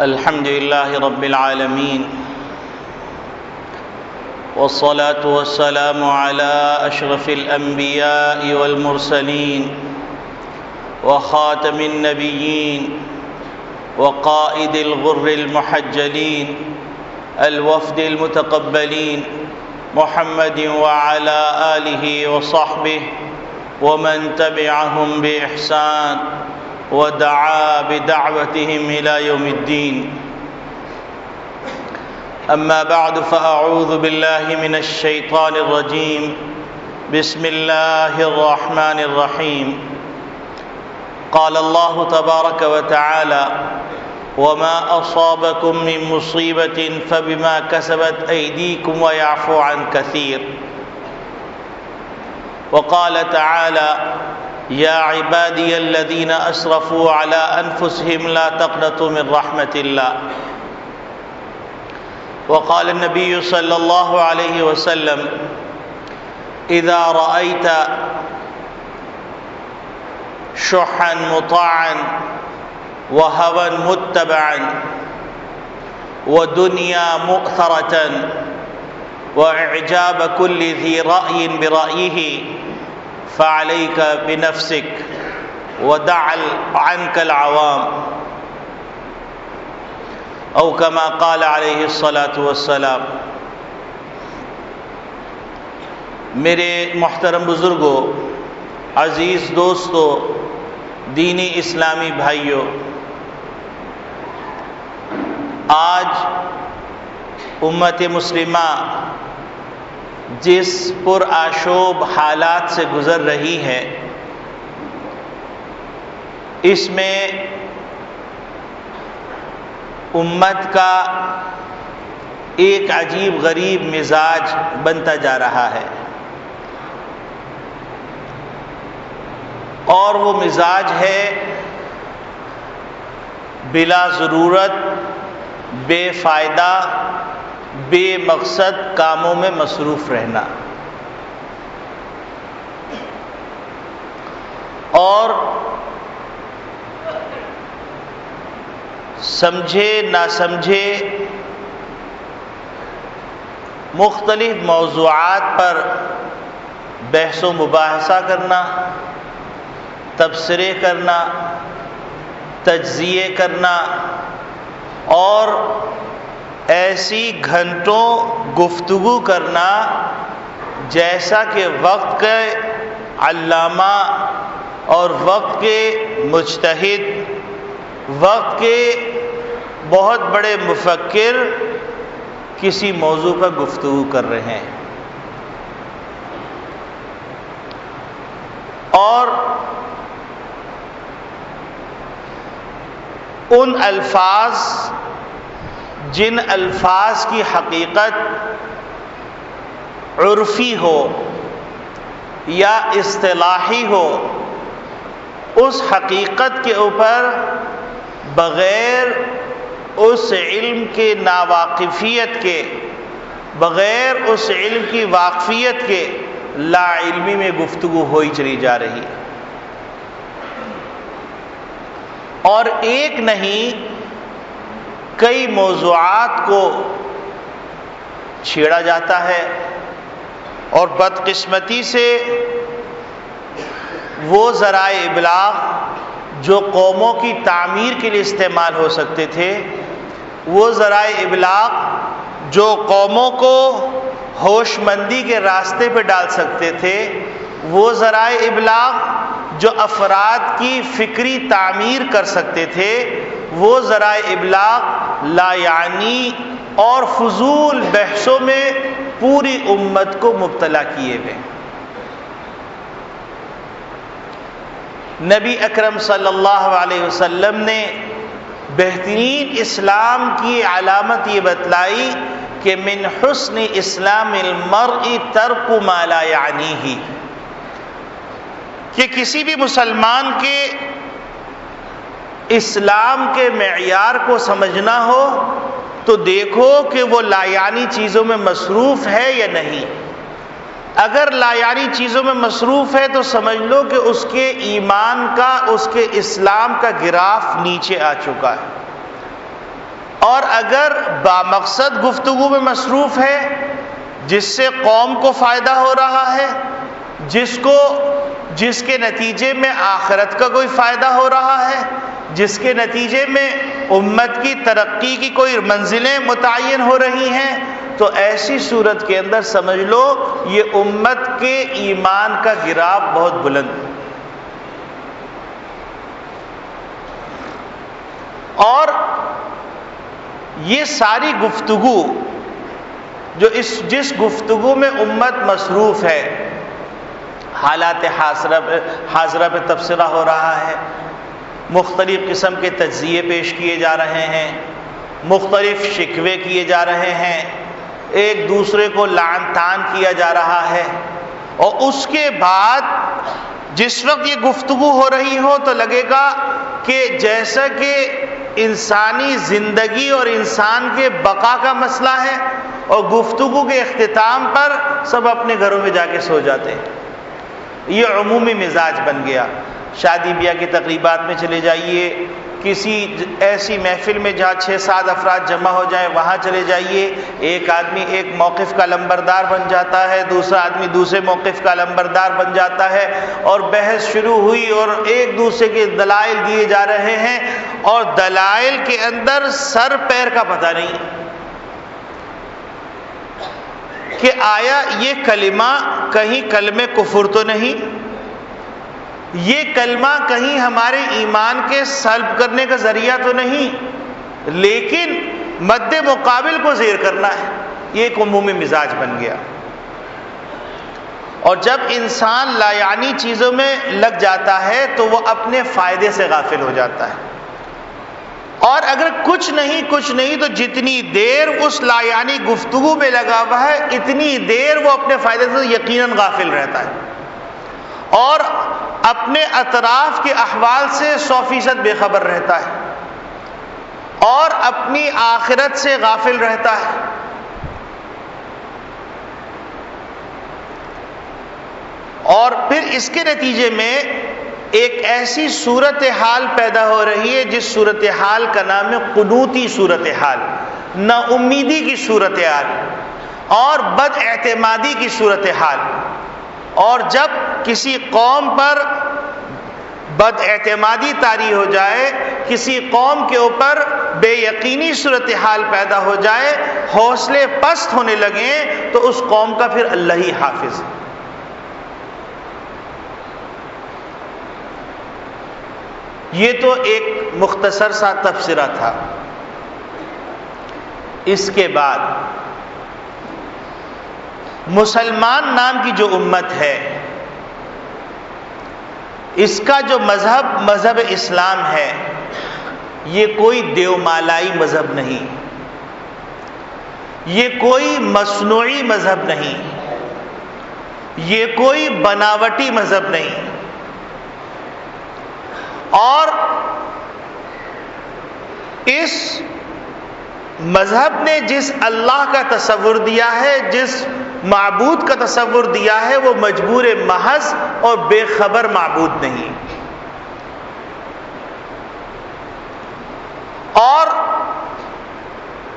الحمد لله رب العالمين، والصلاة والسلام على أشرف الأنبياء والمرسلين وخاتم النبيين وقائد الغر المحجلين الوفد المتقبلين محمد وعلى آله وصحبه ومن تبعهم بإحسان ودعا بدعوتهم إلى يوم الدين. أما بعد، فأعوذ بالله من الشيطان الرجيم. بسم الله الرحمن الرحيم. قال الله تبارك وتعالى: وما أصابكم من مصيبة فبما كسبت أيديكم ويعفو عن كثير. وقال تعالى: يا عبادي الذين أسرفوا على أنفسهم لا تقنطوا من رحمة الله. وقال النبي صلى الله عليه وسلم: إذا رأيت شحا مطاعا وهوى متبعا ودنيا مؤثرة وإعجاب كل ذي رأي برأيه فعليك بنفسك ودع عنك العوام، او كما قال علیہ الصلاۃ والسلام. میرے محترم بزرگوں، عزیز دوستوں، دینی اسلامی بھائیوں، آج امت مسلمہ جس پرآشوب حالات سے گزر رہی ہے، اس میں امت کا ایک عجیب غریب مزاج بنتا جا رہا ہے، اور وہ مزاج ہے بلا ضرورت بے فائدہ بے مقصد کاموں میں مصروف رہنا، اور سمجھے نہ سمجھے مختلف موضوعات پر بحث و مباحثہ کرنا، تبصرے کرنا، تجزیے کرنا، اور ایسی گھنٹوں گفتگو کرنا جیسا کہ وقت کے علامہ اور وقت کے مجتہد، وقت کے بہت بڑے مفکر کسی موضوع پر گفتگو کر رہے ہیں. اور ان الفاظ جن الفاظ کی حقیقت عرفی ہو یا اصطلاحی ہو، اس حقیقت کے اوپر بغیر اس علم کے ناواقفیت کے، بغیر اس علم کی واقفیت کے لا علمی میں گفتگو ہوئی چلی جا رہی ہے. اور ایک نہیں کئی موضوعات کو چھیڑا جاتا ہے، اور بدقسمتی سے وہ ذرائع ابلاغ جو قوموں کی تعمیر کے لیے استعمال ہو سکتے تھے، وہ ذرائع ابلاغ جو قوموں کو ہوش مندی کے راستے پہ ڈال سکتے تھے، وہ ذرائع ابلاغ جو افراد کی فکری تعمیر کر سکتے تھے، وہ ذرائع ابلاغ لا یعنی اور فضول بحثوں میں پوری امت کو مبتلا کیے ہوئے. نبی اکرم صلی اللہ علیہ وسلم نے بہترین اسلام کی علامت یہ بتلائی کہ من حسن اسلام المرء ترک ما لا یعنیہ، کہ کسی بھی مسلمان کے اسلام کے معیار کو سمجھنا ہو تو دیکھو کہ وہ لا یعنی چیزوں میں مصروف ہے یا نہیں. اگر لا یعنی چیزوں میں مصروف ہے تو سمجھ لو کہ اس کے ایمان کا، اس کے اسلام کا گراف نیچے آ چکا ہے. اور اگر بامقصد گفتگو میں مصروف ہے جس سے قوم کو فائدہ ہو رہا ہے، جس کے نتیجے میں آخرت کا کوئی فائدہ ہو رہا ہے، جس کے نتیجے میں امت کی ترقی کی کوئی منزلیں متعین ہو رہی ہیں، تو ایسی صورت کے اندر سمجھ لو یہ امت کے ایمان کا گراف بہت بلند ہے۔ اور یہ ساری گفتگو جس گفتگو میں امت مصروف ہے، حالات حاضرہ پہ تبصرہ ہو رہا ہے، مختلف قسم کے تجزیے پیش کیے جا رہے ہیں، مختلف شکوے کیے جا رہے ہیں، ایک دوسرے کو لعن طعن کیا جا رہا ہے، اور اس کے بعد جس وقت یہ گفتگو ہو رہی ہو تو لگے گا کہ جیسا کہ انسانی زندگی اور انسان کے بقا کا مسئلہ ہے، اور گفتگو کے اختتام پر سب اپنے گھروں میں جا کے سو جاتے ہیں۔ یہ عمومی مزاج بن گیا۔ شادی بیاہ کی تقریبات میں چلے جائیے، کسی ایسی محفل میں جہاں 6-7 افراد جمع ہو جائیں وہاں چلے جائیے، ایک آدمی ایک موقف کا لمبردار بن جاتا ہے، دوسرا آدمی دوسرے موقف کا لمبردار بن جاتا ہے، اور بحث شروع ہوئی اور ایک دوسرے کے دلائل دیے جا رہے ہیں، اور دلائل کے اندر سر پیر کا پتہ نہیں کہ آیا یہ کلمہ کہیں کلمہ کفر تو نہیں، یہ کلمہ کہیں ہمارے ایمان کے سلب کرنے کا ذریعہ تو نہیں، لیکن مد مقابل کو زیر کرنا ہے۔ یہ ایک عمومی مزاج بن گیا، اور جب انسان لا یعنی چیزوں میں لگ جاتا ہے تو وہ اپنے فائدے سے غافل ہو جاتا ہے، اور اگر کچھ نہیں تو جتنی دیر اس لا یعنی گفتگو میں لگا ہوا ہے اتنی دیر وہ اپنے فائدے سے یقیناً غافل رہتا ہے، اور اپنے اطراف کے احوال سے 100% بے خبر رہتا ہے، اور اپنی آخرت سے غافل رہتا ہے۔ اور پھر اس کے نتیجے میں ایک ایسی صورتحال پیدا ہو رہی ہے جس صورتحال کا نام ہے قنوطی صورتحال، نا امیدی کی صورتحال اور بد اعتمادی کی صورتحال۔ اور جب کسی قوم پر بد اعتمادی طاری ہو جائے، کسی قوم کے اوپر بے یقینی صورتحال پیدا ہو جائے، حوصلے پست ہونے لگیں، تو اس قوم کا پھر اللہ ہی حافظ ہے۔ یہ تو ایک مختصر سا تبصرہ تھا۔ اس کے بعد مسلمان نام کی جو امت ہے، اس کا جو مذہب اسلام ہے، یہ کوئی دیومالائی مذہب نہیں، یہ کوئی مصنوعی مذہب نہیں، یہ کوئی بناوٹی مذہب نہیں، اور اس مذہب نے جس اللہ کا تصور دیا ہے، جس معبود کا تصور دیا ہے، وہ مجبور محض اور بے خبر معبود نہیں۔ اور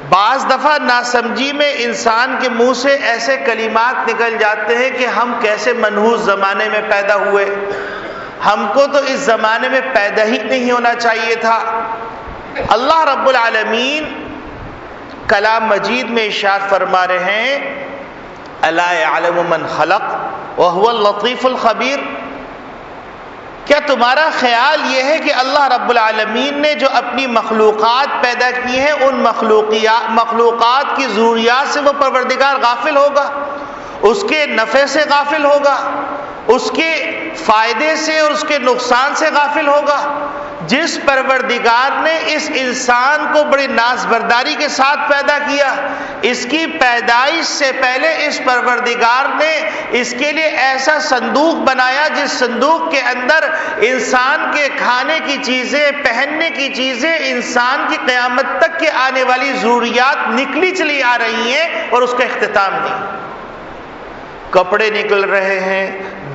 بعض دفعہ ناسمجھی میں انسان کے منہ سے ایسے کلمات نکل جاتے ہیں کہ ہم کیسے منحوس زمانے میں پیدا ہوئے، ہم کو تو اس زمانے میں پیدا ہی نہیں ہونا چاہیے تھا۔ اللہ رب العالمین کلام مجید میں ارشاد فرما رہے ہیں، الا یعلم من خلق وهو اللطیف الخبیر۔ کیا تمہارا خیال یہ ہے کہ اللہ رب العالمین نے جو اپنی مخلوقات پیدا کی ہیں، ان مخلوقات کی ضروریات سے وہ پروردگار غافل ہوگا، اس کے نفع سے غافل ہوگا، اس کے فائدے سے اور اس کے نقصان سے غافل ہوگا؟ جس پروردگار نے اس انسان کو بڑی نازبرداری کے ساتھ پیدا کیا، اس کی پیدائش سے پہلے اس پروردگار نے اس کے لیے ایسا صندوق بنایا جس صندوق کے اندر انسان کے کھانے کی چیزیں، پہننے کی چیزیں، انسان کی قیامت تک کے آنے والی ضروریات نکلی چلی آ رہی ہیں اور اس کا اختتام نہیں۔ کپڑے نکل رہے ہیں،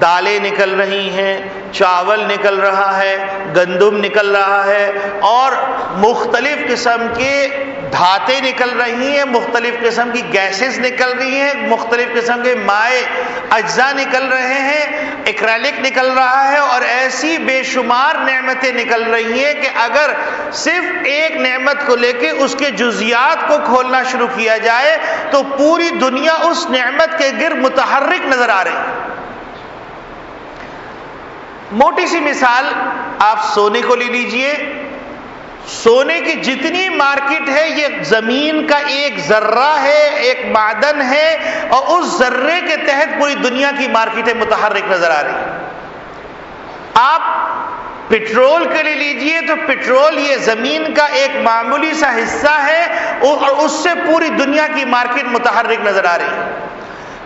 دالیں نکل رہی ہیں، چاول نکل رہا ہے، گندم نکل رہا ہے، اور مختلف قسم کے دھاتیں نکل رہی ہیں، مختلف قسم کی گیسز نکل رہی ہیں، مختلف قسم کے مائع اجزاء نکل رہے ہیں، ایکریلک نکل رہا ہے، اور ایسی بے شمار نعمتیں نکل رہی ہیں کہ اگر صرف ایک نعمت کو لے کے اس کے جزیات کو کھولنا شروع کیا جائے تو پوری دنیا اس نعمت کے گرد متحرک نظر آ رہی ہے۔ موٹی سی مثال آپ سونے کو لے لیجئے، سونے کی جتنی مارکیٹ ہے یہ زمین کا ایک ذرہ ہے، ایک معدن ہے، اور اس ذرے کے تحت پوری دنیا کی مارکیٹیں متحرک نظر آ رہی ہیں۔ آپ پٹرول کے لے لیجئے تو پٹرول یہ زمین کا ایک معمولی سا حصہ ہے اور اس سے پوری دنیا کی مارکیٹ متحرک نظر آ رہی ہے۔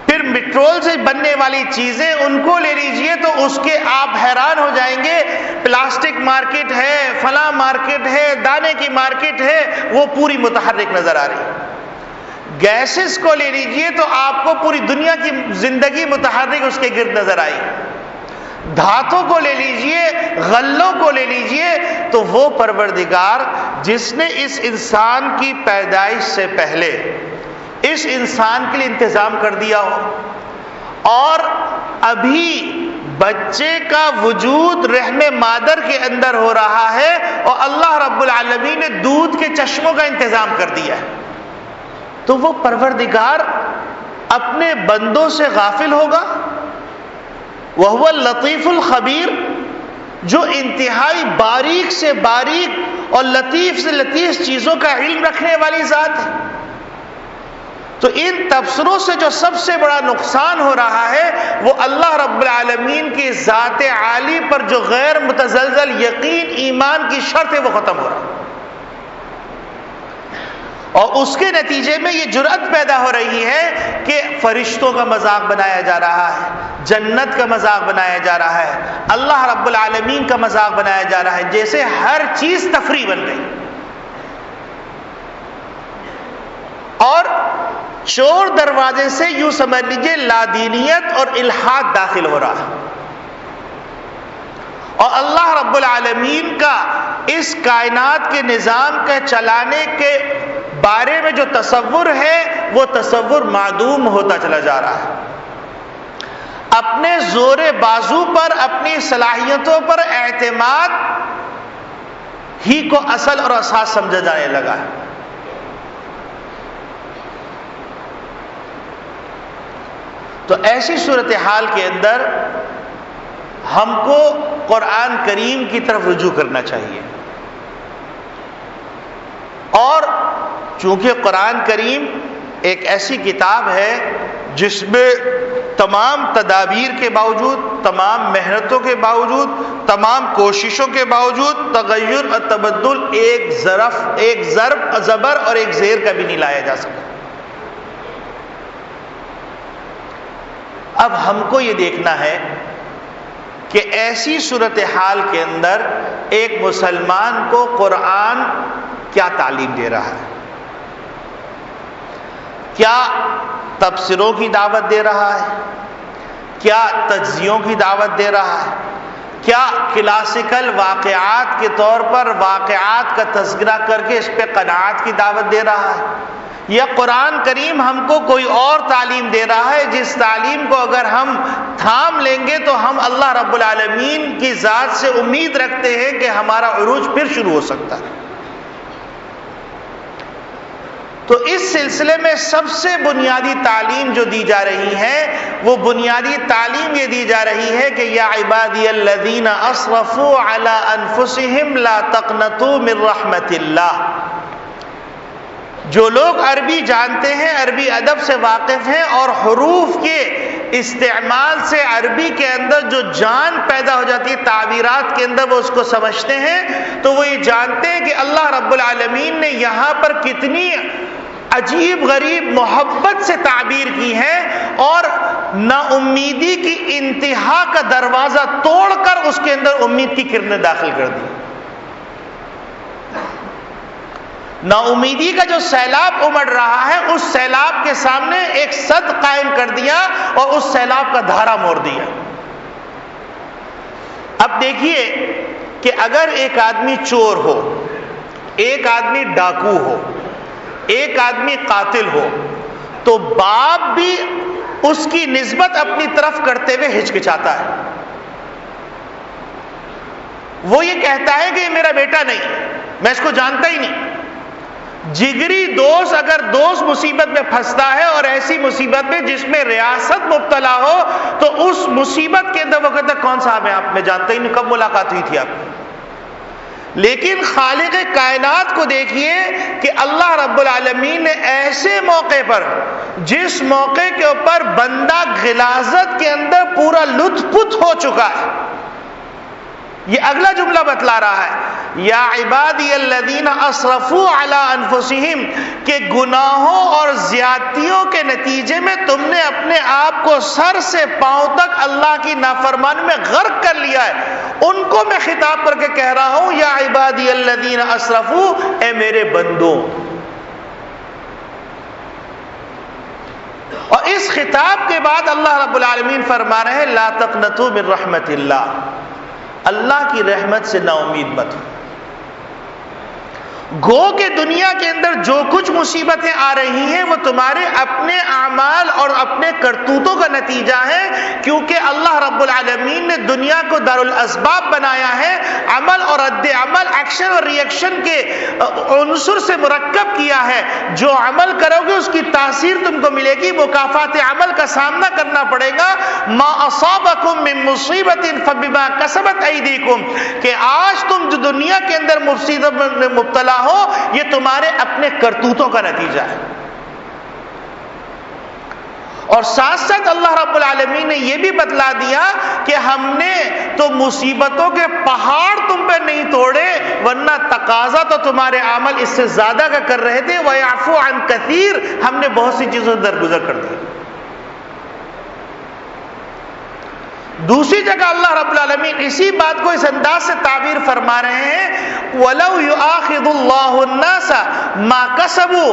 پھر پٹرول سے بننے والی چیزیں ان کو لے لیجئے تو اس کے آپ حیران ہو جائیں گے، پلاسٹک مارکیٹ ہے، فلاں مارکیٹ ہے، دانے کی مارکیٹ ہے، وہ پوری متحرک نظر آ رہی ہے۔ گیسز کو لے لیجئے تو آپ کو پوری دنیا کی زندگی متحرک اس کے گرد نظر آئی۔ دھاتوں کو لے لیجئے، غلوں کو لے لیجئے، تو وہ پروردگار جس نے اس انسان کی پیدائش سے پہلے اس انسان کے لیے انتظام کر دیا ہو، اور ابھی بچے کا وجود رحم مادر کے اندر ہو رہا ہے اور اللہ رب العالمین نے دودھ کے چشموں کا انتظام کر دیا ہے، تو وہ پروردگار اپنے بندوں سے غافل ہوگا؟ وَهُوَ اللَّطِيفُ الْخَبِيرُ، جو انتہائی باریک سے باریک اور لطیف سے لطیف چیزوں کا علم رکھنے والی ذات ہے۔ تو ان تبصروں سے جو سب سے بڑا نقصان ہو رہا ہے وہ اللہ رب العالمین کی ذات عالی پر جو غیر متزلزل یقین ایمان کی شرط ہے وہ ختم ہو رہا ہے، اور اس کے نتیجے میں یہ جرأت پیدا ہو رہی ہے کہ فرشتوں کا مذاق بنایا جا رہا ہے، جنت کا مذاق بنایا جا رہا ہے، اللہ رب العالمین کا مذاق بنایا جا رہا ہے، جیسے ہر چیز تفریح بن گئی، اور چور دروازے سے یوں سمجھ لیجئے لادینیت اور الحاد داخل ہو رہا ہے، اور اللہ رب العالمین کا اس کائنات کے نظام کے چلانے کے بارے میں جو تصور ہے وہ تصور معدوم ہوتا چلا جا رہا ہے۔ اپنے زور بازو پر، اپنی صلاحیتوں پر اعتماد ہی کو اصل اور اساس سمجھا جانے لگا ہے۔ تو ایسی صورتحال کے اندر ہم کو قرآن کریم کی طرف رجوع کرنا چاہیے، اور چونکہ قرآن کریم ایک ایسی کتاب ہے جس میں تمام تدابیر کے باوجود، تمام محنتوں کے باوجود، تمام کوششوں کے باوجود تغیر اور تبدل ایک ضرب زبر اور ایک زیر کا بھی نہیں لایا جا سکا۔ اب ہم کو یہ دیکھنا ہے کہ ایسی صورتحال کے اندر ایک مسلمان کو قرآن کیا تعلیم دے رہا ہے، کیا تبصروں کی دعوت دے رہا ہے، کیا تجزیوں کی دعوت دے رہا ہے، کیا کلاسیکل واقعات کے طور پر واقعات کا تذکرہ کر کے اس پہ قناعت کی دعوت دے رہا ہے، یا قرآن کریم ہم کو کوئی اور تعلیم دے رہا ہے جس تعلیم کو اگر ہم تھام لیں گے تو ہم اللہ رب العالمین کی ذات سے امید رکھتے ہیں کہ ہمارا عروج پھر شروع ہو سکتا ہے۔ تو اس سلسلے میں سب سے بنیادی تعلیم جو دی جا رہی ہے وہ بنیادی تعلیم یہ دی جا رہی ہے کہ یا عبادی الذین اسرفوا علی انفسہم لا تقنطوا من رحمت اللہ۔ جو لوگ عربی جانتے ہیں، عربی ادب سے واقف ہیں، اور حروف کے استعمال سے عربی کے اندر جو جان پیدا ہو جاتی ہے تعبیرات کے اندر وہ اس کو سمجھتے ہیں، تو وہ یہ جانتے ہیں کہ اللہ رب العالمین نے یہاں پر کتنی عجیب غریب محبت سے تعبیر کی ہے، اور نا امیدی کی انتہا کا دروازہ توڑ کر اس کے اندر امید کی کرنیں داخل کر دی۔ نا امیدی کا جو سیلاب امڑ رہا ہے اس سیلاب کے سامنے ایک سد قائم کر دیا اور اس سیلاب کا دھارا موڑ دیا۔ اب دیکھیے کہ اگر ایک آدمی چور ہو، ایک آدمی ڈاکو ہو، ایک آدمی قاتل ہو تو باپ بھی اس کی نسبت اپنی طرف کرتے ہوئے ہچکچاتا ہے. وہ یہ کہتا ہے کہ یہ میرا بیٹا نہیں، میں اس کو جانتا ہی نہیں. جگری دوست اگر دوست مصیبت میں پھنستا ہے اور ایسی مصیبت میں جس میں ریاست مبتلا ہو تو اس مصیبت کے اندر وہ کہتا ہے کون صاحب ہے آپ، میں جانتا ہی نہیں، کب ملاقات ہوئی تھی آپ کی. لیکن خالق کائنات کو دیکھیے کہ اللہ رب العالمین نے ایسے موقع پر، جس موقع کے اوپر بندہ غلاظت کے اندر پورا لطف پت ہو چکا ہے، یہ اگلا جملہ بتلا رہا ہے، یا عبادی الذین اسرفوا علی انفسہم، کہ گناہوں اور زیادتیوں کے نتیجے میں تم نے اپنے آپ کو سر سے پاؤں تک اللہ کی نافرمانی میں غرق کر لیا ہے. ان کو میں خطاب کر کے کہہ رہا ہوں یا عبادی الذین اسرفوا، اے میرے بندوں. اور اس خطاب کے بعد اللہ رب العالمین فرما رہے ہیں لا تقنطوا من رحمت اللہ، اللہ کی رحمت سے نا امید مت ہو. گو کہ دنیا کے اندر جو کچھ مصیبتیں آ رہی ہیں وہ تمہارے اپنے اعمال اور اپنے کرتوتوں کا نتیجہ ہے، کیونکہ اللہ رب العالمین نے دنیا کو دارالاسباب بنایا ہے، عمل اور رد عمل، ایکشن اور ری ایکشن کے عنصر سے مرکب کیا ہے. جو عمل کرو گے اس کی تاثیر تم کو ملے گی، مکافات عمل کا سامنا کرنا پڑے گا. ما اصابکم من مصیبت فبما کسبت ایدیکم، کہ آج تم جو دنیا کے اندر مصیبت میں مبتلا ہو یہ تمہارے اپنے کرتوتوں کا نتیجہ ہے. اور ساتھ ساتھ اللہ رب العالمین نے یہ بھی بتلا دیا کہ ہم نے تو مصیبتوں کے پہاڑ تم پہ نہیں توڑے، ورنہ تقاضا تو تمہارے عمل اس سے زیادہ کا کر رہے تھے. وَيَعْفُو عَنْ كَثِيرٍ، ہم نے بہت سی چیزوں سے درگزر کر دی. دوسری جگہ اللہ رب العالمین اسی بات کو اس انداز سے تعبیر فرما رہے ہیں وَلَوْ يُؤَاخِذُ اللَّهُ النَّاسَ مَا كَسَبُوا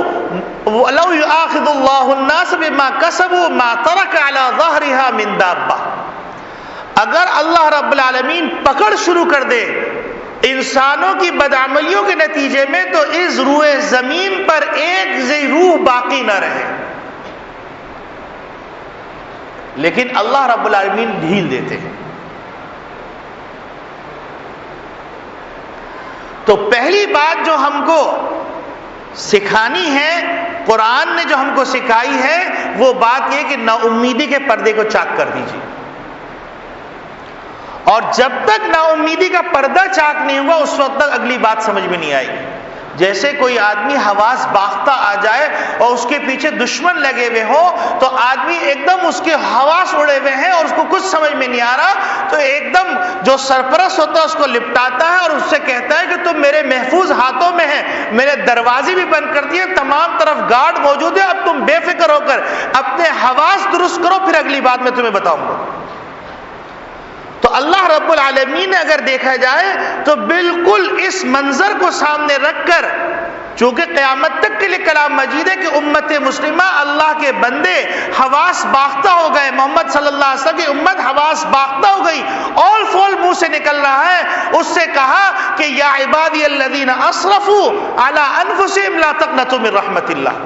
وَلَوْ يُؤَاخِذُ اللَّهُ النَّاسَ بِمَا كَسَبُوا مَا تَرَكَ عَلَى ظَهْرِهَا مِن دَابَّةٍ، اگر اللہ رب العالمین پکڑ شروع کر دے انسانوں کی بدعملیوں کے نتیجے میں تو اس روئے زمین پر ایک ذی روح باقی نہ رہے. لیکن اللہ رب العالمین ڈھیل دیتے ہیں. تو پہلی بات جو ہم کو سکھانی ہے، قرآن نے جو ہم کو سکھائی ہے، وہ بات یہ کہ نا امیدی کے پردے کو چاک کر دیجیے. اور جب تک نا امیدی کا پردہ چاک نہیں ہوگا اس وقت تک اگلی بات سمجھ میں نہیں آئے گی. جیسے کوئی آدمی حواس باختہ آ جائے اور اس کے پیچھے دشمن لگے ہوئے ہو تو آدمی ایک دم اس کے حواس اڑے ہوئے ہیں اور اس کو کچھ سمجھ میں نہیں آ رہا تو ایک دم جو سرپرست ہوتا ہے اس کو لپٹاتا ہے اور اس سے کہتا ہے کہ تم میرے محفوظ ہاتھوں میں ہیں، میرے دروازے بھی بند کر دیے، تمام طرف گارڈ موجود ہے، اب تم بے فکر ہو کر اپنے حواس درست کرو، پھر اگلی بات میں تمہیں بتاؤں گا. تو اللہ رب العالمین نے اگر دیکھا جائے تو بالکل اس منظر کو سامنے رکھ کر، چونکہ قیامت تک کے لیے کلام مجید ہے کہ امت مسلمہ اللہ کے بندے حواس باختہ ہو گئے، محمد صلی اللہ علیہ وسلم کی امت حواس باختہ ہو گئی، اول فول منہ سے نکل رہا ہے. اس سے کہا کہ یا عبادی الذین اسرفوا علی انفسہم لا تقنطوا من رحمت اللہ،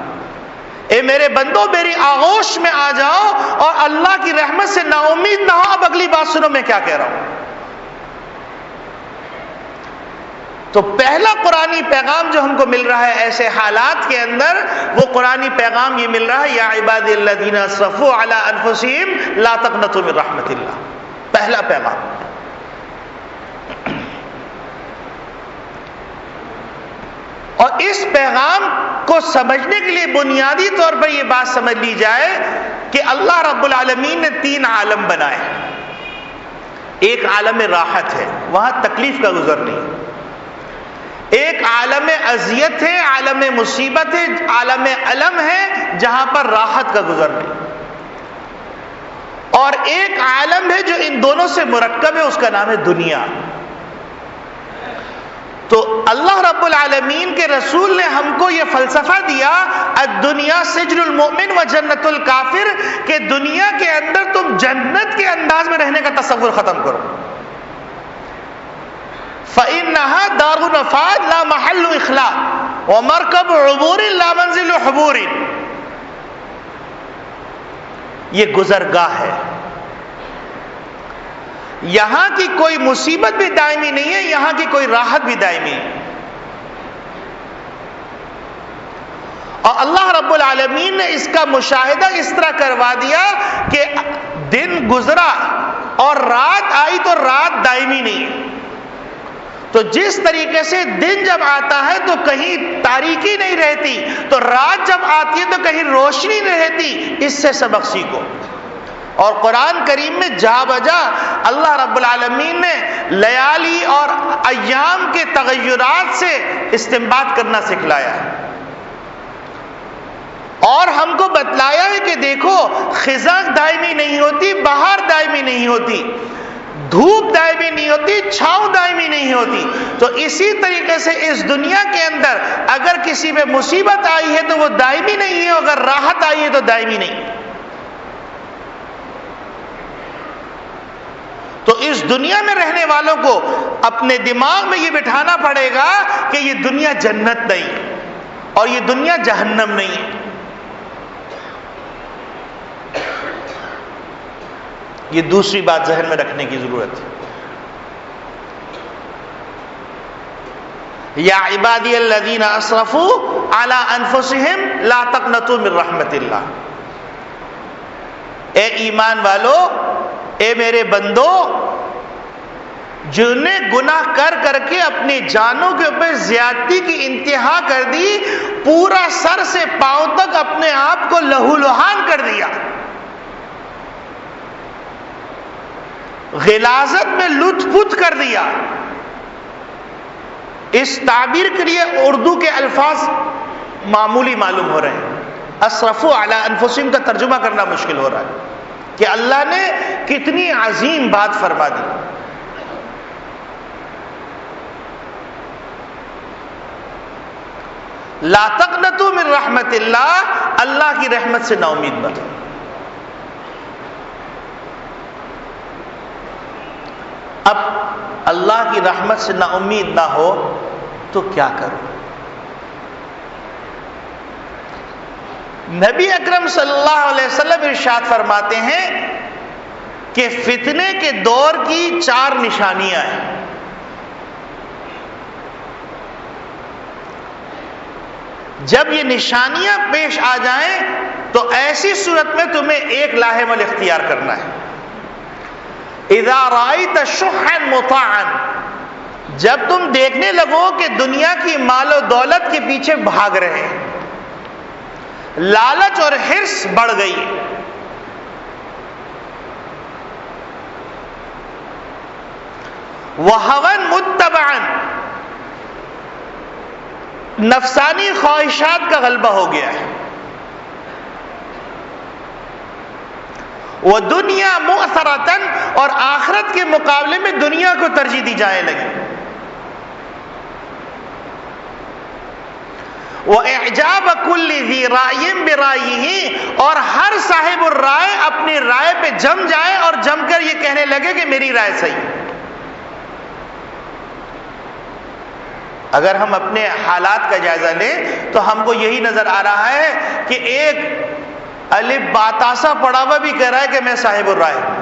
اے میرے بندو میری آغوش میں آ جاؤ اور اللہ کی رحمت سے نا امید نہ ہو. اب اگلی بات سنو میں کیا کہہ رہا ہوں. تو پہلا قرآنی پیغام جو ہم کو مل رہا ہے ایسے حالات کے اندر، وہ قرآنی پیغام یہ مل رہا ہے یا عبادی الذین اسرفوا علی انفسہم لا تقنطوا من رحمت اللہ. پہلا پیغام. اور اس پیغام کو سمجھنے کے لیے بنیادی طور پر یہ بات سمجھ لی جائے کہ اللہ رب العالمین نے 3 عالم بنائے. ایک عالم راحت ہے، وہاں تکلیف کا گزر نہیں. ایک عالم اذیت ہے، عالم مصیبت ہے، عالم الم ہے جہاں پر راحت کا گزر نہیں. اور ایک عالم ہے جو ان دونوں سے مرکب ہے، اس کا نام ہے دنیا. تو اللہ رب العالمین کے رسول نے ہم کو یہ فلسفہ دیا الدنیا سجن المؤمن و جنت الکافر، کہ دنیا کے اندر تم جنت کے انداز میں رہنے کا تصور ختم کرو. فإنها دار الوفاد لا محل اخلاء، وَمَرْكَبُ عُبُورٍ لَا مَنْزِلُ حُبُورٍ، یہ گزرگاہ ہے، یہاں کی کوئی مصیبت بھی دائمی نہیں ہے، یہاں کی کوئی راحت بھی دائمی ہے۔ اور اللہ رب العالمین نے اس کا مشاہدہ اس طرح کروا دیا کہ دن گزرا اور رات آئی تو رات دائمی نہیں ہے۔ تو جس طریقے سے دن جب آتا ہے تو کہیں تاریکی نہیں رہتی، تو رات جب آتی ہے تو کہیں روشنی نہیں رہتی، اس سے سبق سیکھو۔ اور قرآن کریم میں جا بجا اللہ رب العالمین نے لیالی اور ایام کے تغیرات سے استنباط کرنا سکھلایا ہے، اور ہم کو بتلایا ہے کہ دیکھو خزاں دائمی نہیں ہوتی، بہار دائمی نہیں ہوتی، دھوپ دائمی نہیں ہوتی، چھاؤں دائمی نہیں ہوتی۔ تو اسی طریقے سے اس دنیا کے اندر اگر کسی پہ مصیبت آئی ہے تو وہ دائمی نہیں ہے، اگر راحت آئی ہے تو دائمی نہیں۔ تو اس دنیا میں رہنے والوں کو اپنے دماغ میں یہ بٹھانا پڑے گا کہ یہ دنیا جنت نہیں اور یہ دنیا جہنم نہیں۔ یہ دوسری بات ذہن میں رکھنے کی ضرورت ہے۔ یا عبادی الذین اسرفوا علی انفسہم لا تقنطوا من رحمت اللہ، اے ایمان والو، اے میرے بندو، جنہوں نے گناہ کر کر کے اپنی جانوں کے اوپر زیادتی کی انتہا کر دی، پورا سر سے پاؤں تک اپنے آپ کو لہو لہان کر دیا، غلاظت میں لطف پت کر دیا۔ اس تعبیر کے لیے اردو کے الفاظ معمولی معلوم ہو رہے ہیں، اسرفوا علی انفسہم کا ترجمہ کرنا مشکل ہو رہا ہے کہ اللہ نے کتنی عظیم بات فرما دی۔ لا تقنطوا من رحمت اللہ، اللہ کی رحمت سے نا امید مت۔ اب اللہ کی رحمت سے نا امید نہ ہو تو کیا کرو؟ نبی اکرم صلی اللہ علیہ وسلم ارشاد فرماتے ہیں کہ فتنے کے دور کی 4 نشانیاں ہیں۔ جب یہ نشانیاں پیش آ جائیں تو ایسی صورت میں تمہیں ایک لاہم الاختیار کرنا ہے۔ اذا رأیت شحا مطاعا، جب تم دیکھنے لگو کہ دنیا کی مال و دولت کے پیچھے بھاگ رہے ہیں، لالچ اور حرص بڑھ گئی، وہوا متبعا، نفسانی خواہشات کا غلبہ ہو گیا ہے، وہ دنیا مؤثرتن، اور آخرت کے مقابلے میں دنیا کو ترجیح دی جانے لگی، وَإِعْجَابَ كُلِّ ذِي رَأْيٍ بِرَأْيِهِ، اور ہر صاحب الرائے اپنی رائے پہ جم جائے اور جم کر یہ کہنے لگے کہ میری رائے صحیح ہے۔ اگر ہم اپنے حالات کا جائزہ لیں تو ہم کو یہی نظر آ رہا ہے کہ ایک الف باتاسا پڑھا ہوا بھی کہہ رہا ہے کہ میں صاحب الرائے ہوں۔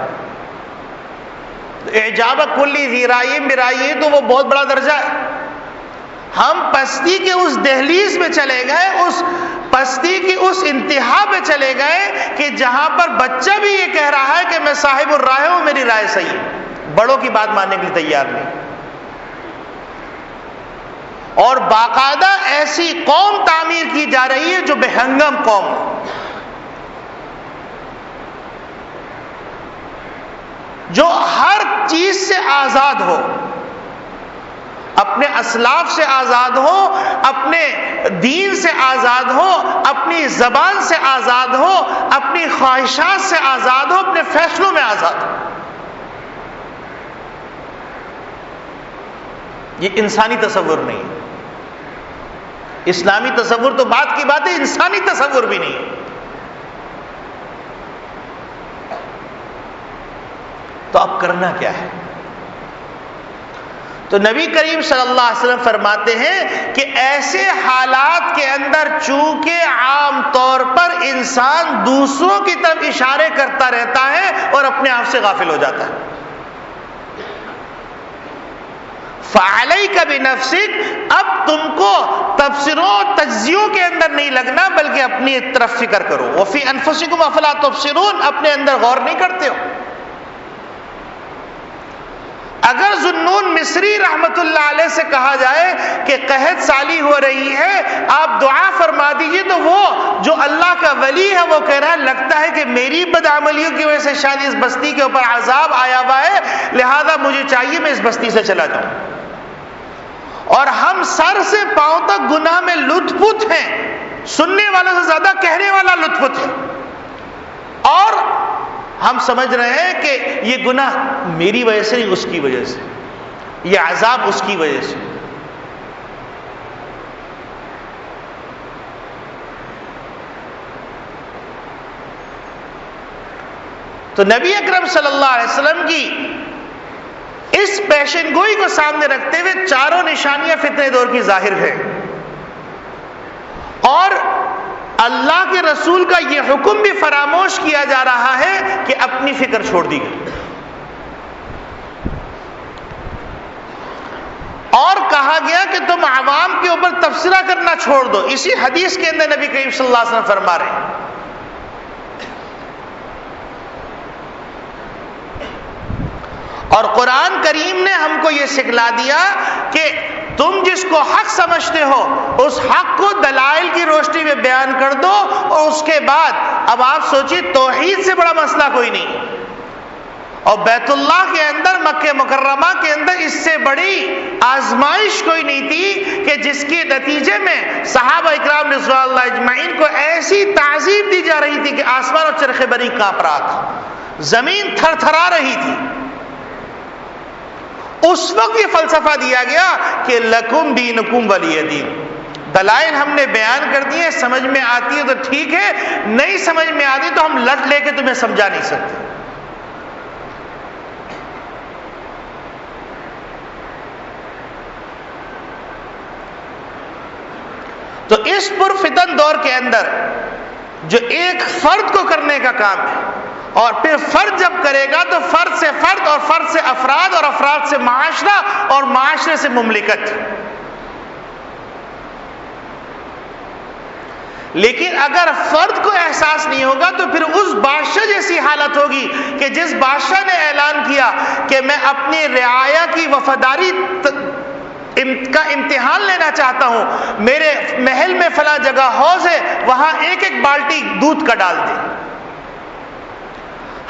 اعجاب کلی ذی رائے برائے تو وہ بہت بڑا درجہ ہے۔ ہم پستی کے اس دہلیز میں چلے گئے، اس پستی کی اس انتہا پہ چلے گئے کہ جہاں پر بچہ بھی یہ کہہ رہا ہے کہ میں صاحب الرائے ہوں، میری رائے صحیح ہے، بڑوں کی بات ماننے کے لیے تیار نہیں۔ اور باقاعدہ ایسی قوم تعمیر کی جا رہی ہے جو بہنگم قوم ہے، جو ہر چیز سے آزاد ہو، اپنے اسلاف سے آزاد ہو، اپنے دین سے آزاد ہو، اپنی زبان سے آزاد ہو، اپنی خواہشات سے آزاد ہو، اپنے فیصلوں میں آزاد ہو۔ یہ انسانی تصور نہیں ہے، اسلامی تصور تو بات کی بات ہے، انسانی تصور بھی نہیں ہے۔ تو اب کرنا کیا ہے؟ تو نبی کریم صلی اللہ علیہ وسلم فرماتے ہیں کہ ایسے حالات کے اندر چونکہ عام طور پر انسان دوسروں کی طرف اشارے کرتا رہتا ہے اور اپنے آپ سے غافل ہو جاتا ہے. فعلیک بنفسک، اب تم کو تبصروں تجزیوں کے اندر نہیں لگنا بلکہ اپنی طرف فکر کرو. وفی انفسکم افلا تبصرون، اپنے اندر غور نہیں کرتے ہو. اگر ذوالنون مصری رحمت اللہ علیہ سے کہا جائے کہ قحط سالی ہو رہی ہے، آپ دعا فرما دیجیے، تو وہ جو اللہ کا ولی ہے وہ کہہ رہا ہے لگتا ہے کہ میری بدعملیوں کی وجہ سے شاید اس بستی کے اوپر عذاب آیا ہوا ہے، لہذا مجھے چاہیے میں اس بستی سے چلا جاؤں. اور ہم سر سے پاؤں تک گناہ میں لت پت ہیں، سننے والوں سے زیادہ کہنے والا لت پت ہے، اور ہم سمجھ رہے ہیں کہ یہ گناہ میری وجہ سے نہیں، اس کی وجہ سے، یہ عذاب اس کی وجہ سے. تو نبی اکرم صلی اللہ علیہ وسلم کی اس پیشن گوئی کو سامنے رکھتے ہوئے چاروں نشانیاں فتنہ دور کی ظاہر ہیں، اور اللہ کے رسول کا یہ حکم بھی فراموش کیا جا رہا ہے کہ اپنی فکر چھوڑ دی گئی. اور کہا گیا کہ تم عوام کے اوپر تبصرہ کرنا چھوڑ دو. اسی حدیث کے اندر نبی کریم صلی اللہ علیہ وسلم فرما رہے ہیں. اور قرآن کریم نے ہم کو یہ سکھلا دیا کہ تم جس کو حق سمجھتے ہو اس حق کو دلائل کی روشنی میں بیان کر دو، اور اس کے بعد اب آپ سوچیے توحید سے بڑا مسئلہ کوئی نہیں، اور بیت اللہ کے اندر مکہ مکرمہ کے اندر اس سے بڑی آزمائش کوئی نہیں تھی کہ جس کے نتیجے میں صحابہ اکرام رضوان اللہ اجمعین کو ایسی تعظیم دی جا رہی تھی کہ آسمان اور چرخ بری کانپ رہا تھا، زمین تھر تھرا رہی تھی. اس وقت یہ فلسفہ دیا گیا کہ لکم دینکم ولی دین. دلائل ہم نے بیان کر دیے، سمجھ میں آتی ہے تو ٹھیک ہے، نہیں سمجھ میں آتی تو ہم لٹ لے کے تمہیں سمجھا نہیں سکتے. تو اس پرفتن دور کے اندر جو ایک فرد کو کرنے کا کام ہے، اور پھر فرد جب کرے گا تو فرد سے فرد، اور فرد سے افراد، اور افراد سے معاشرہ، اور معاشرے سے مملکت. لیکن اگر فرد کو احساس نہیں ہوگا تو پھر اس بادشاہ جیسی حالت ہوگی کہ جس بادشاہ نے اعلان کیا کہ میں اپنی رعایا کی وفاداری کا امتحان لینا چاہتا ہوں، میرے محل میں فلاں جگہ حوض ہے، وہاں ایک ایک بالٹی دودھ کا ڈال دے.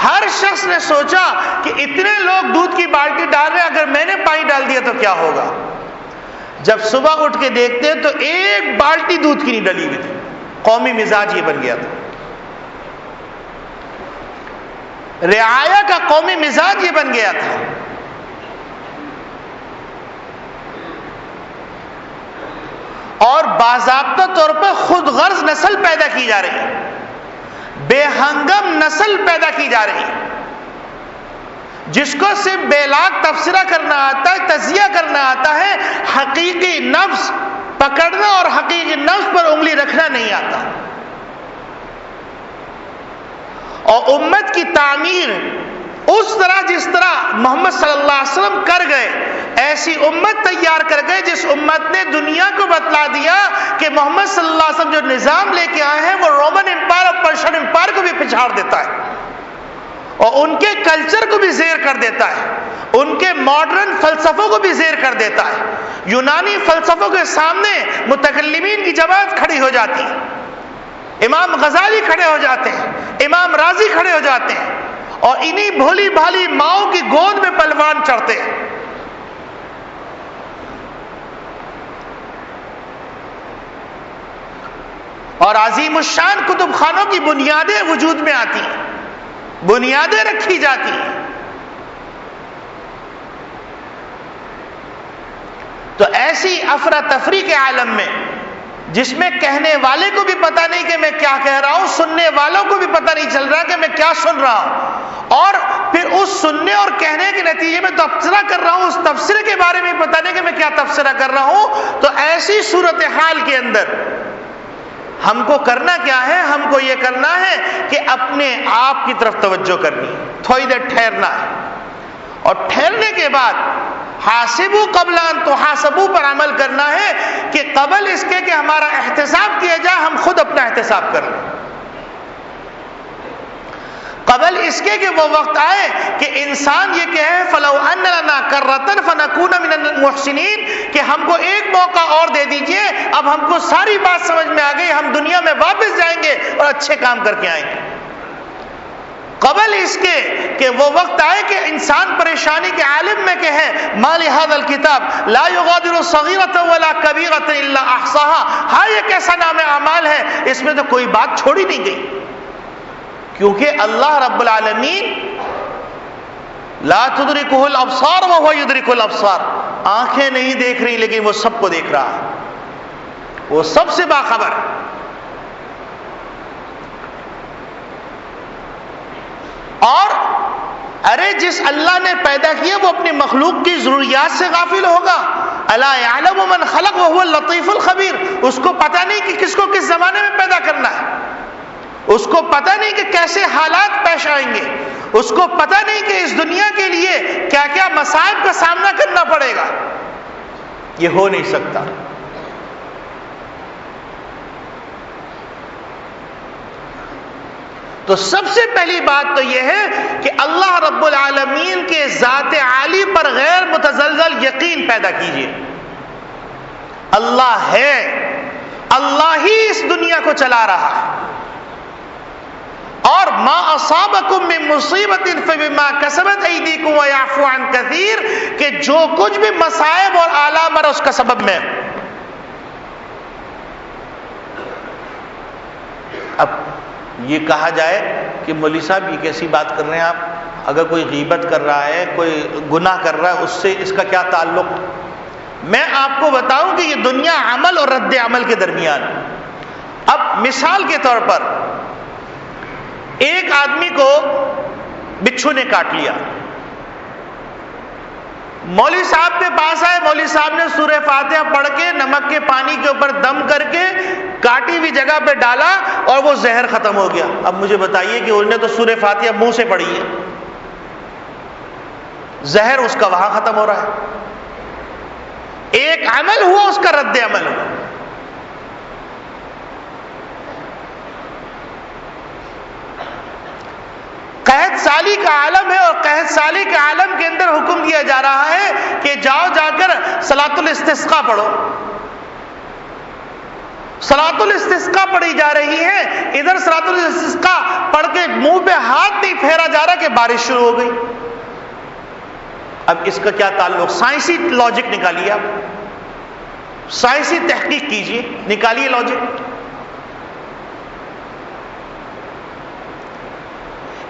ہر شخص نے سوچا کہ اتنے لوگ دودھ کی بالٹی ڈال رہے ہیں، اگر میں نے پانی ڈال دیا تو کیا ہوگا. جب صبح اٹھ کے دیکھتے تو ایک بالٹی دودھ کی نہیں ڈلی ہوئی تھی. قومی مزاج یہ بن گیا تھا، رعایا کا قومی مزاج یہ بن گیا تھا. اور باضابطہ طور پر خود غرض نسل پیدا کی جا رہی ہے، بے ہنگم نسل پیدا کی جا رہی ہے، جس کو صرف بے لاگ تبصرہ کرنا آتا ہے، تجزیہ کرنا آتا ہے، حقیقی نفس پکڑنا اور حقیقی نفس پر انگلی رکھنا نہیں آتا. اور امت کی تعمیر اس طرح جس طرح محمد صلی اللہ علیہ وسلم کر گئے، ایسی امت تیار کر گئے جس امت نے دنیا کو بتلا دیا کہ محمد صلی اللہ علیہ وسلم جو نظام لے کے آئے ہیں وہ رومن امپائر اور پرشین امپائر کو بھی پچھاڑ دیتا ہے، اور ان کے کلچر کو بھی زیر کر دیتا ہے، ان کے ماڈرن فلسفوں کو بھی زیر کر دیتا ہے. یونانی فلسفوں کے سامنے متکلمین کی جماعت کھڑی ہو جاتی ہے، امام غزالی کھڑے ہو جاتے ہیں، امام رازی کھڑے ہو جاتے ہیں، اور انہی بھولی بھالی ماؤں کی گود میں پلوان چڑھتے ہیں. اور عظیم الشان کتب خانوں کی بنیادیں وجود میں آتی ہیں، بنیادیں رکھی جاتی ہیں. تو ایسی افراتفری کے عالم میں جس میں کہنے والے کو بھی پتہ نہیں کہ میں کیا کہہ رہا ہوں، سننے والوں کو بھی پتہ نہیں چل رہا کہ میں کیا سن رہا ہوں، اور پھر اس سننے اور کہنے کے نتیجے میں تبصرہ کر رہا ہوں، اس تبصرے کے بارے میں پتہ نہیں کہ میں کیا تبصرہ کر رہا ہوں، تو ایسی صورتحال کے اندر ہم کو کرنا کیا ہے؟ ہم کو یہ کرنا ہے کہ اپنے آپ کی طرف توجہ کرنی ہے، تھوڑی دیر ٹھہرنا ہے، اور ٹھہرنے کے بعد حاسبو قبل ان تحاسبو پر عمل کرنا ہے کہ قبل اس کے کہ ہمارا احتساب کیا جائے ہم خود اپنا احتساب کر لیں، قبل اس کے کہ وہ وقت آئے کہ انسان یہ کہے فلو ان لنا کرۃ فنکون من المحسنین، کہ ہم کو ایک موقع اور دے دیجئے، اب ہم کو ساری بات سمجھ میں آ گئی، ہم دنیا میں واپس جائیں گے اور اچھے کام کر کے آئیں گے۔ قبل اس کے کہ وہ وقت آئے کہ انسان پریشانی کے عالم میں کہے ما لهذا الکتاب لا یغادر صغیرۃ ولا کبیرۃ الا احصاها، ہاں یہ کیسا نام اعمال ہے، اس میں تو کوئی بات چھوڑی نہیں گئی، کیونکہ اللہ رب العالمین لا تدرکہ الابصار وہو یدرک الابصار، آنکھیں نہیں دیکھ رہی لیکن وہ سب کو دیکھ رہا ہے، وہ سب سے باخبر ہے۔ اور ارے جس اللہ نے پیدا کیا وہ اپنی مخلوق کی ضروریات سے غافل ہوگا؟ الا یعلم من خلق وهو اللطیف الخبیر، اس کو پتہ نہیں کہ کس کو کس زمانے میں پیدا کرنا ہے، اس کو پتہ نہیں کہ کیسے حالات پیش آئیں گے، اس کو پتہ نہیں کہ اس دنیا کے لیے کیا کیا مصائب کا سامنا کرنا پڑے گا، یہ ہو نہیں سکتا۔ تو سب سے پہلی بات تو یہ ہے کہ اللہ رب العالمین کے ذات عالی پر غیر متزلزل یقین پیدا کیجیے، اللہ ہے، اللہ ہی اس دنیا کو چلا رہا ہے، اور ما اصابکم من مصیبت فبما کسبت ایدیکم ویعفو عن کثیر، کہ جو کچھ بھی مصائب اور آلام ہے اس کا سبب میں۔ اب یہ کہا جائے کہ مولوی صاحب یہ کیسی بات کر رہے ہیں آپ، اگر کوئی غیبت کر رہا ہے، کوئی گناہ کر رہا ہے، اس سے اس کا کیا تعلق؟ میں آپ کو بتاؤں کہ یہ دنیا عمل اور رد عمل کے درمیان۔ اب مثال کے طور پر ایک آدمی کو بچھو نے کاٹ لیا، مولوی صاحب کے پاس آئے، مولوی صاحب نے سورہ فاتحہ پڑھ کے نمک کے پانی کے اوپر دم کر کے کاٹی ہوئی جگہ پہ ڈالا اور وہ زہر ختم ہو گیا۔ اب مجھے بتائیے کہ انہوں نے تو سورہ فاتحہ منہ سے پڑھی ہے، زہر اس کا وہاں ختم ہو رہا ہے، ایک عمل ہوا اس کا رد عمل ہوا۔ قحط سالی کا عالم ہے، اور قحط سالی کے عالم کے اندر حکم دیا جا رہا ہے کہ جاؤ جا کر صلاۃ الاستسقاء پڑھو۔ صلاۃ الاستسقاء پڑھی جا رہی ہے، ادھر صلاۃ الاستسقاء پڑھ کے منہ پہ ہاتھ نہیں پھیرا جا رہا کہ بارش شروع ہو گئی۔ اب اس کا کیا تعلق؟ سائنسی لاجک نکالیے، آپ سائنسی تحقیق کیجیے، نکالیے لاجک۔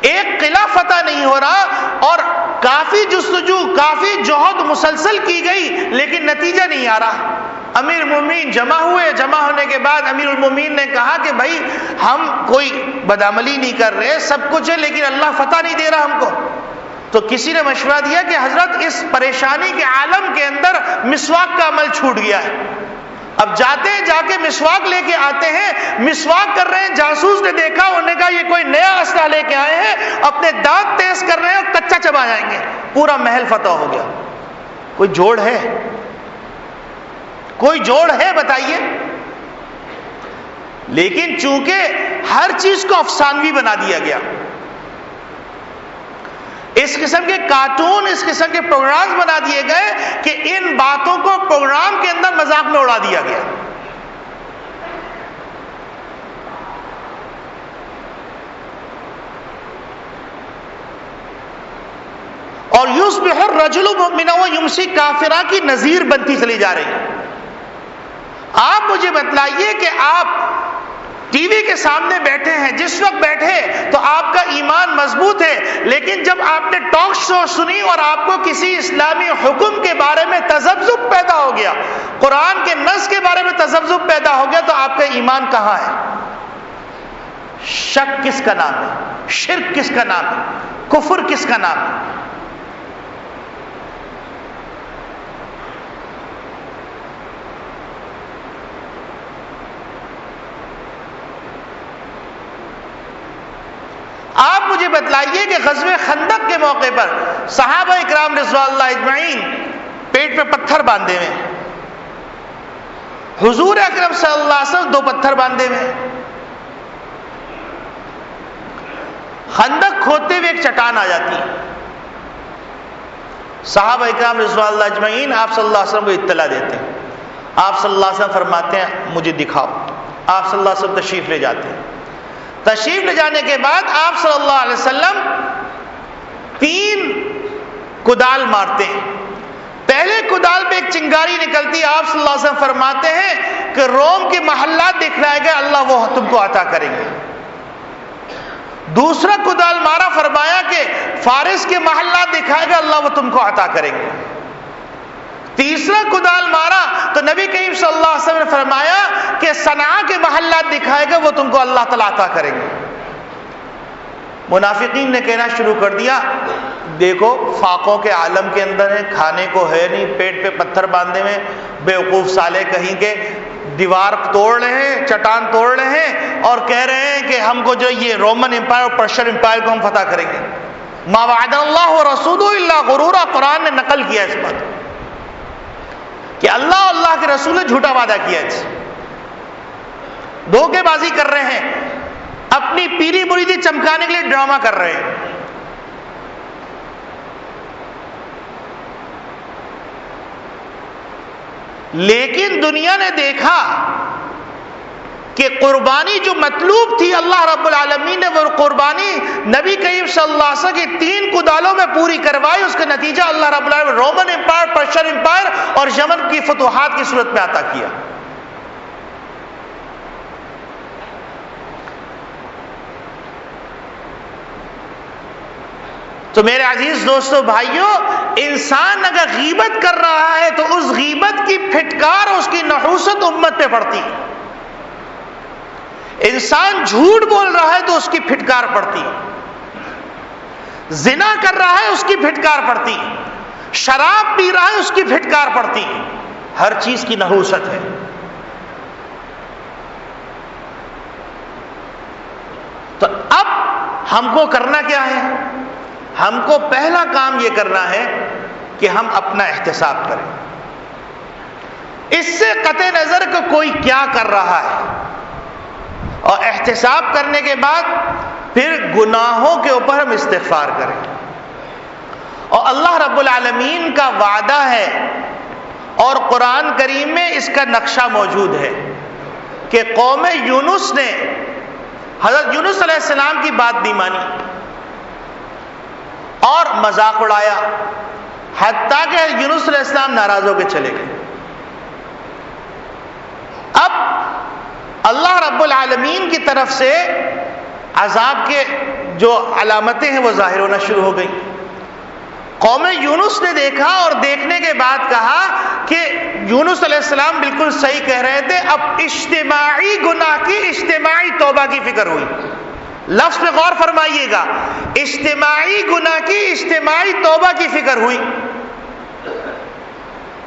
ایک قلعہ فتح نہیں ہو رہا اور کافی جستجو، کافی جہد مسلسل کی گئی لیکن نتیجہ نہیں آ رہا۔ امیر المومنین جمع ہوئے، جمع ہونے کے بعد امیر المومنین نے کہا کہ بھائی ہم کوئی بدعملی نہیں کر رہے، سب کچھ ہے لیکن اللہ فتح نہیں دے رہا ہم کو۔ تو کسی نے مشورہ دیا کہ حضرت اس پریشانی کے عالم کے اندر مسواک کا عمل چھوٹ گیا ہے، اب جاتے ہیں، جا کے مسواک لے کے آتے ہیں، مسواک کر رہے ہیں، جاسوس نے دیکھا، انہوں نے کہا یہ کوئی نیا اسلحہ لے کے آئے ہیں، اپنے دانت تیز کر رہے ہیں اور کچا چبا جائیں گے، پورا محل فتح ہو گیا۔ کوئی جوڑ ہے؟ کوئی جوڑ ہے بتائیے؟ لیکن چونکہ ہر چیز کو افسانوی بنا دیا گیا، اس قسم کے کارٹون، اس قسم کے پروگرامز بنا دیے گئے کہ ان باتوں کو پروگرام کے اندر مذاق میں اڑا دیا گیا۔ اور یصبح الرجل مؤمنا ویمسی کافرا کی نظیر بنتی چلی جا رہی ہے۔ آپ مجھے بتلائیے کہ آپ ٹی وی کے سامنے بیٹھے ہیں، جس وقت بیٹھے تو آپ کا ایمان مضبوط ہے، لیکن جب آپ نے ٹاک شو سنی اور آپ کو کسی اسلامی حکم کے بارے میں تذبذب پیدا ہو گیا، قرآن کے نص کے بارے میں تذبذب پیدا ہو گیا، تو آپ کا ایمان کہاں ہے؟ شک کس کا نام ہے؟ شرک کس کا نام ہے؟ کفر کس کا نام ہے؟ بتائیے کہ غزوہ خندق کے موقع پر صحابہ اکرام رضوان اللہ اجمعین پیٹ پہ پتھر باندھے ہوئے، حضور اکرم صلی اللہ علیہ وسلم 2 پتھر باندھے ہوئے، خندق کھودتے ہوئے ایک چٹان آ جاتی ہے، صحابہ اکرام رضوان اللہ اجمعین آپ صلی اللہ علیہ وسلم کو اطلاع دیتے ہیں، آپ صلی اللہ علیہ وسلم فرماتے ہیں مجھے دکھاؤ، آپ صلی اللہ علیہ وسلم تشریف لے جاتے ہیں، تشریف لے جانے کے بعد آپ صلی اللہ علیہ وسلم 3 کدال مارتے ہیں، پہلے کدال پہ ایک چنگاری نکلتی، آپ صلی اللہ علیہ وسلم فرماتے ہیں کہ روم کے محلات دکھلائے گئے اللہ وہ تم کو عطا کریں گے، دوسرا کدال مارا، فرمایا کہ فارس کے محلات دکھائے گا اللہ وہ تم کو عطا کریں گے، تیسرا کدال مارا تو نبی کریم صلی اللہ علیہ وسلم نے فرمایا کہ صنعاء کے محلات دکھائے گا وہ تم کو اللہ تعالیٰ عطا کریں گے۔ منافقین نے کہنا شروع کر دیا دیکھو فاقوں کے عالم کے اندر ہے، کھانے کو ہے نہیں، پیٹ پہ پتھر باندھے ہوئے، بیوقوف سالے کہیں کے دیوار توڑ رہے ہیں، چٹان توڑ رہے ہیں اور کہہ رہے ہیں کہ ہم کو جو یہ رومن امپائر اور پرشین امپائر کو ہم فتح کریں گے۔ ما وعد اللہ ورسولہ الا غرورا، قرآن نے نقل کیا اس بات کہ اللہ اور اللہ کے رسول نے جھوٹا وعدہ کیا ہے، دھوکے بازی کر رہے ہیں، اپنی پیری مریدی چمکانے کے لیے ڈرامہ کر رہے ہیں۔ لیکن دنیا نے دیکھا کہ قربانی جو مطلوب تھی اللہ رب العالمین نے وہ قربانی نبی کریم صلی اللہ علیہ وسلم کی 3 کدالوں میں پوری کروائی، اس کا نتیجہ اللہ رب العالمین رومن امپائر، پرشین امپائر اور یمن کی فتوحات کی صورت میں عطا کیا۔ تو میرے عزیز دوستو بھائیوں، انسان اگر غیبت کر رہا ہے تو اس غیبت کی پھٹکار اور اس کی نحوست امت پہ پڑتی ہے، انسان جھوٹ بول رہا ہے تو اس کی پھٹکار پڑتی، زنا کر رہا ہے اس کی پھٹکار پڑتی، شراب پی رہا ہے اس کی پھٹکار پڑتی، ہر چیز کی نحوست ہے۔ تو اب ہم کو کرنا کیا ہے؟ ہم کو پہلا کام یہ کرنا ہے کہ ہم اپنا احتساب کریں، اس سے قطع نظر کہ کوئی کیا کر رہا ہے، اور احتساب کرنے کے بعد پھر گناہوں کے اوپر ہم استغفار کریں۔ اور اللہ رب العالمین کا وعدہ ہے اور قرآن کریم میں اس کا نقشہ موجود ہے کہ قوم یونس نے حضرت یونس علیہ السلام کی بات نہیں مانی اور مذاق اڑایا، حتیٰ کہ یونس علیہ السلام ناراض ہو کے چلے گئے۔ اب اللہ رب العالمین کی طرف سے عذاب کے جو علامتیں ہیں وہ ظاہر ہونا شروع ہو گئی۔ قوم یونس نے دیکھا اور دیکھنے کے بعد کہا کہ یونس علیہ السلام بالکل صحیح کہہ رہے تھے، اب اجتماعی گناہ کی اجتماعی توبہ کی فکر ہوئی۔ لفظ پہ غور فرمائیے گا، اجتماعی گناہ کی اجتماعی توبہ کی فکر ہوئی۔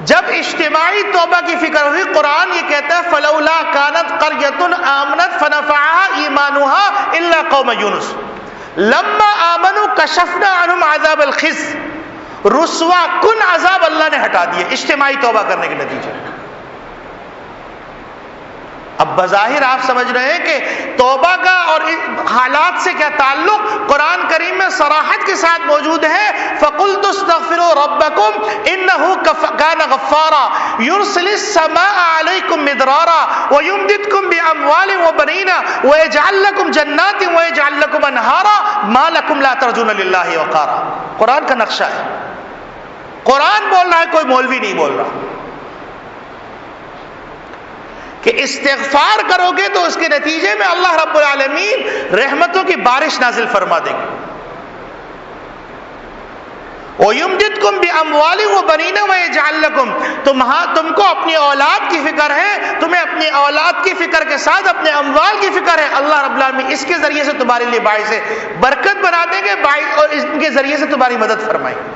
جب اجتماعی توبہ کی فکر ہوئی، قرآن یہ کہتا ہے فلولا کانت قریۃ آمنت فنفعها ایمانها الا قوم یونس لما آمنوا کشفنا عنہم عذاب الخزي، رسوا کن عذاب اللہ نے ہٹا دیے اجتماعی توبہ کرنے کے نتیجے۔ اب بظاہر آپ سمجھ رہے ہیں کہ توبہ کا اور حالات سے کیا تعلق، قرآن کریم میں صراحت کے ساتھ موجود ہے فَقُلْتُ اسْتَغْفِرُوا رَبَّكُمْ إِنَّهُ كَانَ غَفَّارًا يُرْسِلِ السَّمَاءَ عَلَيْكُمْ مِدْرَارًا وَيُمْدِدْكُمْ بِأَمْوَالٍ وَبَنِينَ وَيَجْعَلْ لَكُمْ جَنَّاتٍ وَيَجْعَلْ لَكُمْ أَنْهَارًا مَا لَكُمْ لَا تَرْجُونَ لِلَّهِ وَقَارًا۔ قرآن کا نقشہ ہے، قرآن بول رہا ہے، کوئی مولوی نہیں بول رہا کہ استغفار کرو گے تو اس کے نتیجے میں اللہ رب العالمین رحمتوں کی بارش نازل فرما دیں گے۔ وَيُمْدِدْكُمْ بِأَمْوَالٍ وَبَنِينَ وَيَجْعَلْ لَكُمْ، تم کو اپنی اولاد کی فکر ہے، تمہیں اپنی اولاد کی فکر کے ساتھ اپنے اموال کی فکر ہے، اللہ رب العالمین اس کے ذریعے سے تمہارے لیے باعث برکت بنا دیں گے اور ان کے ذریعے سے تمہاری مدد فرمائیں گے۔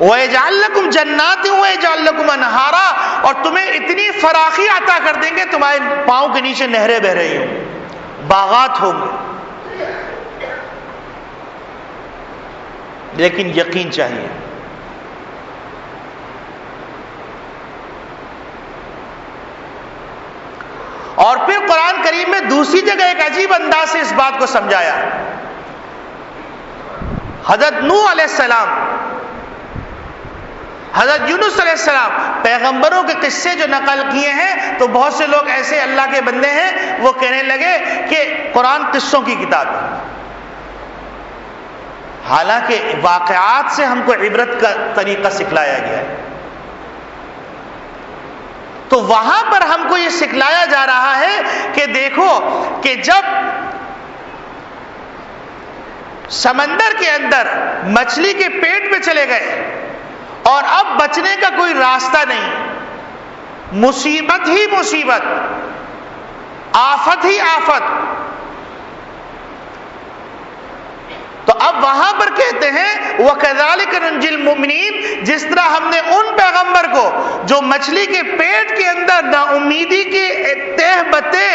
وَيَجْعَلْ لَكُمْ جَنَّاتٍ وَيَجْعَلْ لَكُمْ أَنْهَارًا، اور تمہیں اتنی فراخی عطا کر دیں گے تمہارے پاؤں کے نیچے نہریں بہ رہی ہوں، باغات ہوں گے۔ لیکن یقین چاہیے. اور پھر قرآن کریم میں دوسری جگہ ایک عجیب انداز سے اس بات کو سمجھایا. حضرت نوح علیہ السلام، حضرت یونس علیہ السلام، پیغمبروں کے قصے جو نقل کیے ہیں، تو بہت سے لوگ ایسے اللہ کے بندے ہیں وہ کہنے لگے کہ قرآن قصوں کی کتاب ہے. حالانکہ واقعات سے ہم کو عبرت کا طریقہ سکھلایا گیا ہے. تو وہاں پر ہم کو یہ سکھلایا جا رہا ہے کہ دیکھو کہ جب سمندر کے اندر مچھلی کے پیٹ میں چلے گئے اور اب بچنے کا کوئی راستہ نہیں، مصیبت ہی مصیبت، آفت ہی آفت، تو اب وہاں پر کہتے ہیں وَكَذَلِكَ نُنْجِي الْمُؤْمِنِينَ، جس طرح ہم نے ان پیغمبر کو جو مچھلی کے پیٹ کے اندر نا امیدی کے تہ بتے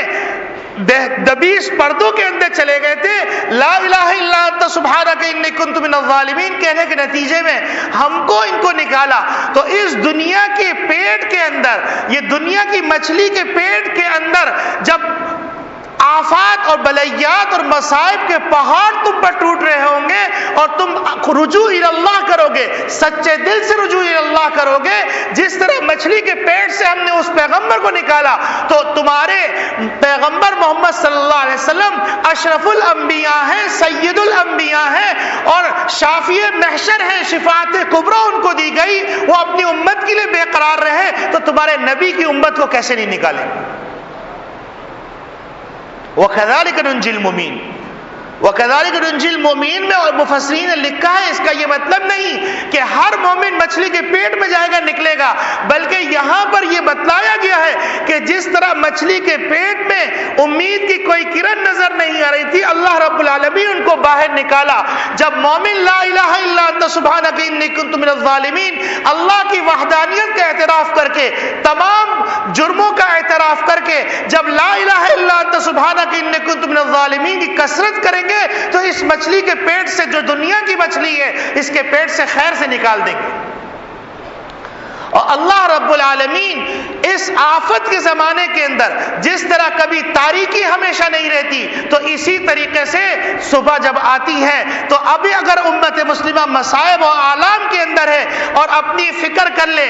دبیس پردوں کے اندر چلے گئے تھے، لا الہ الا انت سبحانک انی کنت من الظالمین کہنے کے نتیجے میں ہم کو ان کو نکالا. تو اس دنیا کے پیٹ کے اندر، یہ دنیا کی مچھلی کے پیٹ کے اندر جب آفات اور بلیات اور مصائب کے پہاڑ تم پر ٹوٹ رہے ہوں گے اور تم رجوع اللہ کرو گے، سچے دل سے رجوع اللہ کرو گے، جس طرح مچھلی کے پیٹ سے ہم نے اس پیغمبر کو نکالا، تو تمہارے پیغمبر محمد صلی اللہ علیہ وسلم اشرف الانبیاء ہیں، سید الانبیاء ہیں اور شافی محشر ہیں، شفاعت کبریٰ ان کو دی گئی، وہ اپنی امت کے لیے بے قرار رہے، تو تمہارے نبی کی امت کو کیسے نہیں نکالیں گے؟ وَكَذَلِكَ نُنْجِي الْمُؤْمِنِينَ، وَكَذَلِكَ نُنْجِي الْمُؤْمِنِينَ میں اور مفسرین نے لکھا ہے اس کا یہ مطلب نہیں کہ ہر مومن مچھلی کے پیٹ میں جائے گا نکلے گا، بلکہ یہاں پر یہ بتلایا گیا ہے کہ جس طرح مچھلی کے پیٹ میں امید کی کوئی کرن نظر نہیں آ رہی تھی، اللہ رب العالمین ان کو باہر نکالا. جب مومن لا الہ الا انت سبحانک انی کنت من الظالمین اللہ کی وحدانیت کا اعتراف کر کے، تمام جرموں کا اعتراف کر کے، جب لا الہ الا انت سبحانک انی کنت من الظالمین کی کثرت کریں گے تو اس مچھلی کے پیٹ سے، جو دنیا کی مچھلی ہے، اس کے پیٹ سے خیر سے نکال دیں گے. اور اللہ رب العالمین اس آفت کے زمانے کے اندر جس طرح کبھی تاریکی ہمیشہ نہیں رہتی، تو اسی طریقے سے صبح جب آتی ہے تو ابھی اگر امت مسلمہ مصائب و آلام کے اندر ہے اور اپنی فکر کر لے